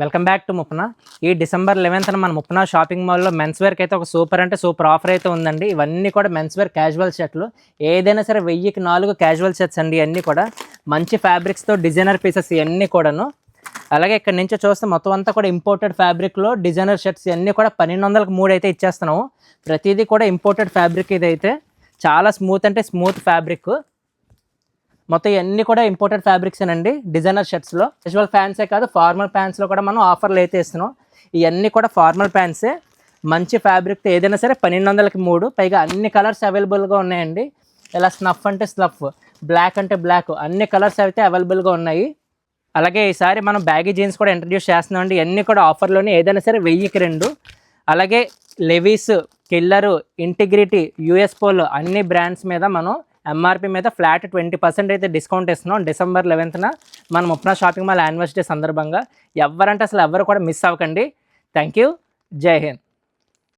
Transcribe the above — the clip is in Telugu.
Welcome back to ముప్నా. ఈ డిసెంబర్ 11th మన ముప్నా షాపింగ్ మాల్లో మెన్స్ వేర్కి అయితే ఒక సూపర్ అంటే సూపర్ ఆఫర్ అయితే ఉందండి. ఇవన్నీ కూడా మెన్స్ వేర్ క్యాజువల్ షర్ట్లు, ఏదైనా సరే 1000కి 4 క్యాజువల్ షర్ట్స్ అండి. ఇవన్నీ కూడా మంచి ఫ్యాబ్రిక్స్తో డిజైనర్ పీసెస్ ఇవన్నీ కూడాను. అలాగే ఇక్కడ నుంచి చూస్తే మొత్తం అంతా కూడా ఇంపోర్టెడ్ ఫ్యాబ్రిక్లో డిజైనర్ షర్ట్స్ ఇవన్నీ కూడా 1200కి 3 అయితే ఇచ్చేస్తున్నాము. ప్రతిదీ కూడా ఇంపోర్టెడ్ ఫ్యాబ్రిక్. ఇదైతే చాలా స్మూత్ అంటే స్మూత్ ఫ్యాబ్రిక్. మొత్తం ఇవన్నీ కూడా ఇంపోర్టెడ్ ఫ్యాబ్రిక్స్ అండి డిజైనర్ షర్ట్స్లో. క్యాజువల్ ప్యాంట్సే కాదు, ఫార్మల్ ప్యాంట్స్లో కూడా మనం ఆఫర్లు అయితే ఇస్తున్నాం. ఇవన్నీ కూడా ఫార్మల్ ప్యాంట్సే, మంచి ఫ్యాబ్రిక్తో ఏదైనా సరే 1200కి 3. పైగా అన్ని కలర్స్ అవైలబుల్గా ఉన్నాయండి. ఇలా స్నఫ్ అంటే స్నఫ్, బ్లాక్ అంటే బ్లాక్, అన్ని కలర్స్ అయితే అవైలబుల్గా ఉన్నాయి. అలాగే ఈసారి మనం బ్యాగీ జీన్స్ కూడా ఇంట్రడ్యూస్ చేస్తున్నాం అండి. ఇవన్నీ కూడా ఆఫర్లోనే, ఏదైనా సరే 1000కి 2. అలాగే levies, Keller, integrity, US polo అన్ని బ్రాండ్స్ మీద మనం ఎంఆర్పి మీద ఫ్లాట్ 20% అయితే డిస్కౌంట్ ఇస్తున్నాం. డిసెంబర్ 11th మన ముప్నా షాపింగ్ మాల్ యానివర్సరీ సందర్భంగా. ఎవరంటే అసలు ఎవరు కూడా మిస్ అవ్వకండి. Thank you. జై హింద్.